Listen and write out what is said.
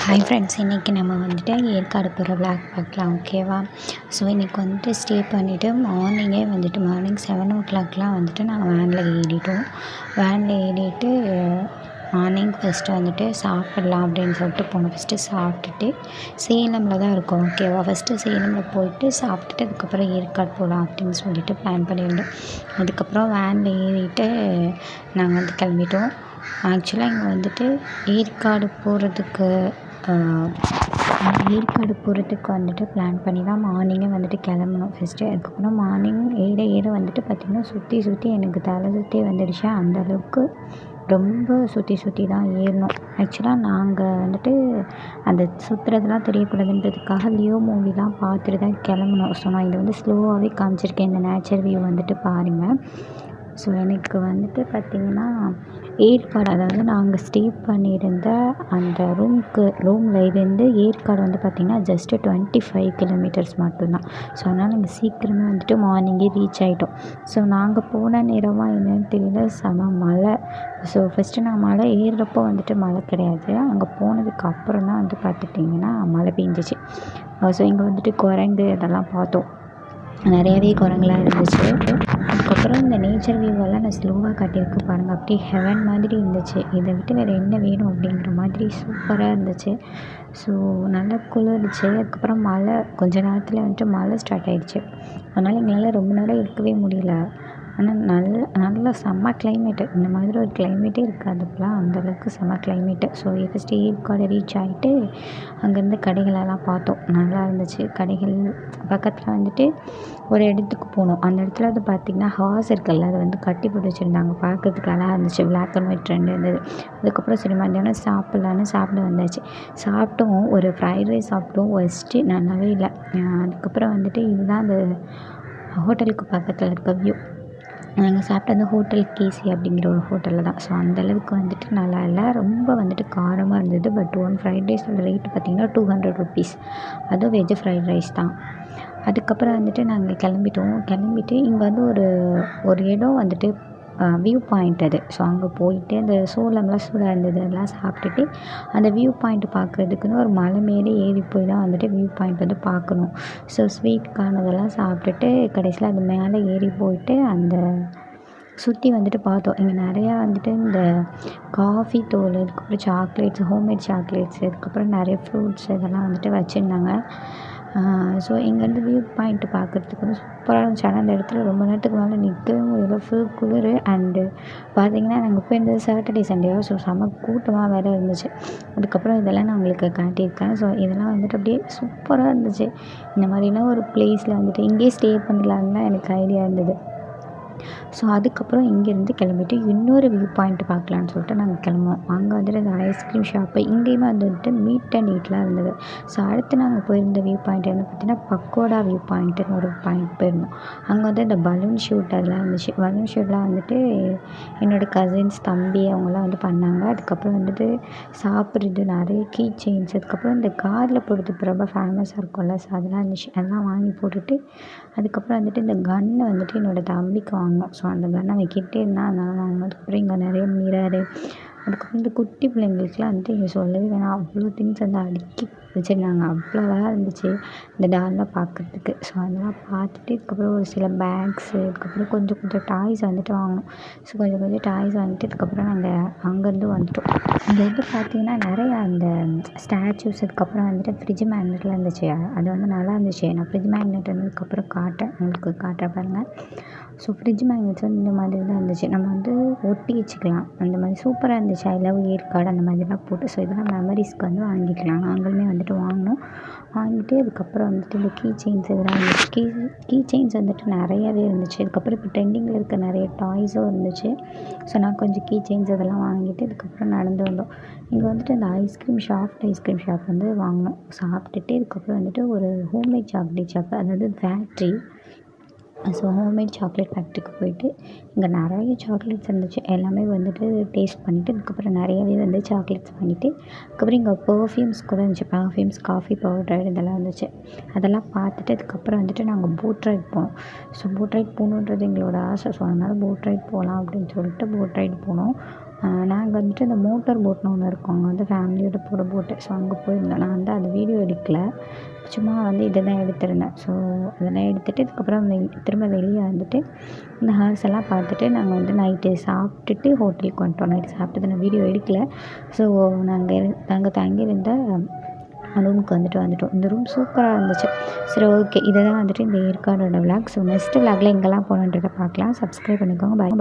Hi friends, இன்றைக்கி நம்ம வந்துட்டு ஏற்காடு போகிற விளாக் பார்க்கலாம். ஓகேவா? ஸோ இன்றைக்கி வந்துட்டு ஸ்டே பண்ணிவிட்டு மார்னிங் 7 o'clockலாம் வந்துட்டு நாங்கள் வேனில் ஏறிட்டு மார்னிங் ஃபஸ்ட்டு வந்துட்டு சாப்பிட்லாம் அப்படின்னு சொல்லிட்டு போனோம். ஃபஸ்ட்டு சாப்பிட்டுட்டு சேலமில் தான் இருக்கோம். ஓகேவா? ஃபஸ்ட்டு சேலமில் போயிட்டு சாப்பிட்டுட்டு அதுக்கப்புறம் ஏற்காடு போகலாம் அப்படின்னு சொல்லிட்டு பிளான் பண்ணியிருந்தோம். அதுக்கப்புறம் வேனில் ஏறிட்டு நாங்கள் வந்து கிளம்பிட்டோம். ஆக்சுவலாக இங்கே வந்துட்டு ஏற்காடு போகிறதுக்கு வந்துட்டு பிளான் பண்ணி தான் மார்னிங்கே வந்துட்டு கிளம்புனோம் ஃபஸ்ட்டு. அதுக்கப்புறம் மார்னிங் ஏற வந்துட்டு பார்த்திங்கன்னா சுற்றி எனக்கு தலை சுற்றி வந்துடுச்சு. அந்தளவுக்கு ரொம்ப சுற்றி தான் ஏறினோம். ஆக்சுவலாக நாங்கள் வந்துட்டு அந்த சுற்றுறதுலாம் தெரியக்கூடாதுன்றதுக்காக லியோ மூவிலாம் பார்த்துட்டு தான் கிளம்புனோம். ஸோ நான் இதை வந்து ஸ்லோவாகவே காமிச்சிருக்கேன். இந்த நேச்சர் வியூ வந்துட்டு பாருங்கள். ஸோ எனக்கு வந்துட்டு பார்த்திங்கன்னா ஏற்காடு, அதாவது நாங்கள் ஸ்டே பண்ணியிருந்த அந்த ரூமில் இருந்து ஏற்காடு வந்து பார்த்திங்கன்னா ஜஸ்ட்டு 25 கிலோமீட்டர்ஸ் மட்டும்தான். ஸோ அதனால் நாங்கள் சீக்கிரமே வந்துட்டு மார்னிங்கே ரீச் ஆகிட்டோம். ஸோ நாங்கள் போன நேரமாக என்னென்னு தெரியல, செம மழை. ஸோ ஃபஸ்ட்டு நான் மலை ஏறுறப்போ வந்துட்டு மழை கிடையாது. அங்கே போனதுக்கு அப்புறம் தான் வந்து பார்த்துட்டிங்கன்னா மழை பெஞ்சிச்சு. ஸோ இங்கே வந்துட்டு குரங்கு இதெல்லாம் பார்த்தோம். நிறையவே குரங்குலாம் இருந்துச்சு. அதுக்கப்புறம் இந்த நேச்சர் வியூவெல்லாம் நான் ஸ்லோவாக காட்டியிருக்கேன் பாருங்கள். அப்படியே ஹெவன் மாதிரி இருந்துச்சு. இதை விட்டு வேறு என்ன வேணும் அப்படிங்கிற மாதிரி சூப்பராக இருந்துச்சு. ஸோ நல்லா குளிர்ந்துச்சு. அதுக்கப்புறம் மழை கொஞ்ச நேரத்தில் வந்துட்டு மழை ஸ்டார்ட் ஆகிடுச்சு. அதனால் எங்களால் ரொம்ப நேரம் இருக்கவே முடியல. ஆனால் நல்ல செம்ம கிளைமேட்டு. இந்த மாதிரி ஒரு கிளைமேட்டே இருக்காது இப்போலாம். அந்தளவுக்கு செம்ம climate. So first Yercaud reach ஆகிட்டு அங்கேருந்து கடைகளெல்லாம் பார்த்தோம். நல்லா இருந்துச்சு. கடைகள் பக்கத்தில் வந்துட்டு ஒரு இடத்துக்கு போனோம். அந்த இடத்துல வந்து பார்த்திங்கன்னா ஹார்ஸ் இருக்குல்ல, அதை வந்து கட்டி போட்டு வச்சுருந்தாங்க. பார்க்குறதுக்கு நல்லா இருந்துச்சு. பிளாக் அண்ட் ஒயிட் ட்ரெண்ட் இருந்தது. அதுக்கப்புறம் சரி மத்தியானம் சாப்பிட்லான்னு சாப்பிட வந்தாச்சு. சாப்பிட்டோம். ஒரு ஃப்ரைட் ரைஸ் சாப்பிட்டோம். ஃபஸ்ட்டு நல்லாவே இல்லை. அதுக்கப்புறம் வந்துட்டு இதுதான் அந்த ஹோட்டலுக்கு பக்கத்தில் இருக்க வியூ. நாங்கள் சாப்பிட்டது ஹோட்டல் கேசி அப்படிங்கிற ஒரு ஹோட்டலில் தான். ஸோ அந்தளவுக்கு வந்துட்டு நல்லா இல்லை. ரொம்ப வந்துட்டு காரமாக இருந்தது. பட் ஒன் ஃப்ரைட் ரைஸோட ரேட்டு பார்த்திங்கன்னா 200 rupees. அதுவும் வெஜ் ஃப்ரைட் ரைஸ் தான். அதுக்கப்புறம் வந்துட்டு நாங்கள் கிளம்பிட்டு இங்கே வந்து ஒரு இடம் வந்துட்டு வியூ பாயிண்ட் அது. ஸோ அங்கே போயிட்டு அந்த சோளம்லாம் சூடாக இருந்தது, அதெல்லாம் சாப்பிட்டுட்டு அந்த வியூ பாயிண்ட் பார்க்குறதுக்குன்னு ஒரு மலை மேலே ஏறி போய் தான் வந்துட்டு வியூ பாயிண்ட் வந்து பார்க்கணும். ஸோ ஸ்வீட் கார்ன் அதெல்லாம் சாப்பிட்டுட்டு கடைசியில் அது மேலே ஏறி போயிட்டு அந்த சுற்றி வந்துட்டு பார்த்தோம். இங்கே நிறையா வந்துட்டு இந்த காஃபி தூள், அதுக்கப்புறம் சாக்லேட்ஸ், ஹோம்மேட் சாக்லேட்ஸ், அதுக்கப்புறம் நிறைய ஃப்ரூட்ஸ் இதெல்லாம் வந்துட்டு வச்சுருந்தாங்க. ஸோ இங்கேருந்து வியூ பாயிண்ட் பார்க்குறதுக்கு வந்து சூப்பராக இருந்துச்சு. ஆனால் அந்த இடத்துல ரொம்ப நேரத்துக்கு மேலே நிற்கவே முடியல. ஃபுல் குளிர். அண்டு பார்த்திங்கன்னா நாங்கள் போயிருந்தது சாட்டர்டே சண்டேவா. ஸோ செம்ம கூட்டமாக வேறு இருந்துச்சு. அதுக்கப்புறம் இதெல்லாம் நான் உங்களுக்கு காட்டியிருக்கேன். ஸோ இதெல்லாம் வந்துட்டு அப்படியே சூப்பராக இருந்துச்சு. இந்த மாதிரிலாம் ஒரு ப்ளேஸில் வந்துட்டு இங்கேயே ஸ்டே பண்ணலான்னு தான் எனக்கு ஐடியா இருந்தது. ஸோ அதுக்கப்புறம் இங்கேருந்து கிளம்பிட்டு இன்னொரு வியூ பாயிண்ட் பார்க்கலான்னு சொல்லிட்டு நாங்கள் கிளம்புனோம். அங்கே வந்துட்டு அந்த ஐஸ்கிரீம் ஷாப்பு இங்கேயுமே வந்துட்டு மீட் அண்ட் ஈட்லாம் இருந்தது. ஸோ அடுத்து நாங்கள் போயிருந்த வியூ பாயிண்ட் வந்து பார்த்திங்கன்னா பக்கோடா வியூ பாயிண்ட்டுன்னு ஒரு பாயிண்ட் போயிருந்தோம். அங்கே வந்து இந்த பலூன் ஷூட் அதெல்லாம் இருந்துச்சு. பலூன் ஷூட்லாம் வந்துட்டு என்னோடய கசின்ஸ், தம்பி அவங்களாம் வந்து பண்ணாங்க. அதுக்கப்புறம் வந்துட்டு சாப்பிட்றது நிறைய கீ செயின்ஸ், அதுக்கப்புறம் இந்த காதில் போடுறதுக்கு ரொம்ப ஃபேமஸாக இருக்கும்ல, ஸோ அதெல்லாம் இருந்துச்சு. அதெல்லாம் வாங்கி போட்டுட்டு அதுக்கப்புறம் வந்துட்டு இந்த கன்னை வந்துட்டு என்னோடய தம்பிக்கு வாங்கினோம். ஸோ அந்த கன் அவன் கேட்டே இருந்தான், அதனால் வாங்கினோம். அதுக்கப்புறம் இங்கே நிறைய மிரரு, அதுக்கப்புறம் இந்த குட்டி பிள்ளைங்களுக்குலாம் வந்துட்டு இங்கே சொல்லவே வேணாம், அவ்வளோ திங்ஸ் வந்து அடுக்கி வச்சுருந்தாங்க. அவ்வளோ அழகாக இருந்துச்சு இந்த டால்லாம் பார்க்குறதுக்கு. ஸோ அதெல்லாம் பார்த்துட்டு அதுக்கப்புறம் ஒரு சில பேக்ஸு, அதுக்கப்புறம் கொஞ்சம் டாய்ஸ் வந்துட்டு வாங்கினோம். ஸோ கொஞ்சம் டாய்ஸ் வாங்கிட்டு அதுக்கப்புறம் நாங்கள் அங்கேருந்து வந்துட்டோம். இங்கே வந்து பார்த்திங்கன்னா நிறையா அந்த ஸ்டாச்சூஸ், அதுக்கப்புறம் வந்துட்டு ஃப்ரிட்ஜ் மேக்னெட்லாம் இருந்துச்சு. அது வந்து நல்லா இருந்துச்சு. நான் ஃப்ரிட்ஜ் மேக்னெட் வந்ததுக்கப்புறம் உங்களுக்கு காட்டுறேன் பாருங்கள். ஸோ ஃப்ரிட்ஜ் மேக்னெட்ஸ் வந்து இந்த மாதிரி தான் இருந்துச்சு. நம்ம வந்து ஒட்டி வச்சுக்கலாம். அந்த மாதிரி சூப்பராக இருந்துச்சு. ஐ லவ் ஏற்காடு அந்த மாதிரிலாம் போட்டு. ஸோ இதெல்லாம் மெமரிஸ்க்கு வந்து வாங்கிக்கலாம். நாங்களுமே வந்துட்டு வாங்கினோம். வாங்கிட்டு அதுக்கப்புறம் வந்துட்டு இந்த கீ செயின்ஸ் இதெல்லாம் இருந்துச்சு. கீ செயின்ஸ் வந்துட்டு நிறையாவே இருந்துச்சு. அதுக்கப்புறம் இப்போ ட்ரெண்டிங்கில் இருக்க நிறைய டாய்ஸும் இருந்துச்சு. ஸோ நான் கொஞ்சம் கீ செயின்ஸ் இதெல்லாம் வாங்கிட்டு அதுக்கப்புறம் நடந்து வந்தோம். இங்கே வந்துட்டு இந்த சாஃப்ட் ஐஸ்கிரீம் ஷாப் வந்து வாங்கினோம். சாப்பிட்டுட்டு அதுக்கப்புறம் வந்துட்டு ஒரு ஹோம்மேட் சாக்லேட் ஷாப்பு, அதாவது ஃபேக்ட்ரி. ஸோ ஹோம்மேட் சாக்லேட் ஃபேக்ட்ரிக்கு போயிட்டு இங்கே நிறைய சாக்லேட்ஸ் இருந்துச்சு. எல்லாமே வந்துட்டு டேஸ்ட் பண்ணிவிட்டு அதுக்கப்புறம் நிறையவே வந்து சாக்லேட்ஸ் வாங்கிட்டு அதுக்கப்புறம் இங்கே பர்ஃப்யூம்ஸ் கூட இருந்துச்சு. பர்ஃப்யூம்ஸ், காஃபி பவுடர் இதெல்லாம் இருந்துச்சு. அதெல்லாம் பார்த்துட்டு அதுக்கப்புறம் வந்துட்டு நாங்கள் போட் ரைட் போனோம். ஸோ போட் ரைட் போகணுன்றது எங்களோட ஆசை. ஸோ அதனால் போட் ரைட் போகலாம் அப்படின்னு சொல்லிட்டு போட் ரைட் போனோம். நாங்கள் வந்துட்டு இந்த மோட்டார் போட்னு ஒன்று இருக்கும். அங்கே வந்து ஃபேமிலியோட போகிற போட்டு. ஸோ அங்கே போயிருந்தோம். நான் வந்து அது வீடியோ எடுக்கல. சும்மா வந்து இதை தான் எடுத்திருந்தேன். ஸோ அதெல்லாம் எடுத்துட்டு அதுக்கப்புறம் திரும்ப வெளியே வந்துட்டு இந்த ஹார்ஸ் எல்லாம் பார்த்துட்டு நாங்கள் வந்து நைட்டு சாப்பிட்டுட்டு ஹோட்டலுக்கு வந்துட்டோம். நைட்டு சாப்பிட்டது நான் வீடியோ எடுக்கல. ஸோ நாங்கள் தங்கியிருந்த ரூமுக்கு வந்துட்டோம். இந்த ரூம் சூப்பராக இருந்துச்சு. சரி, ஓகே. இதை தான் வந்துட்டு இந்த ஏற்காடோட விளாக். ஸோ நெக்ஸ்ட் விளாகில் எங்கெல்லாம் போகணுன்றத பார்க்கலாம். சப்ஸ்கிரைப் பண்ணிக்கோங்க. பாய்.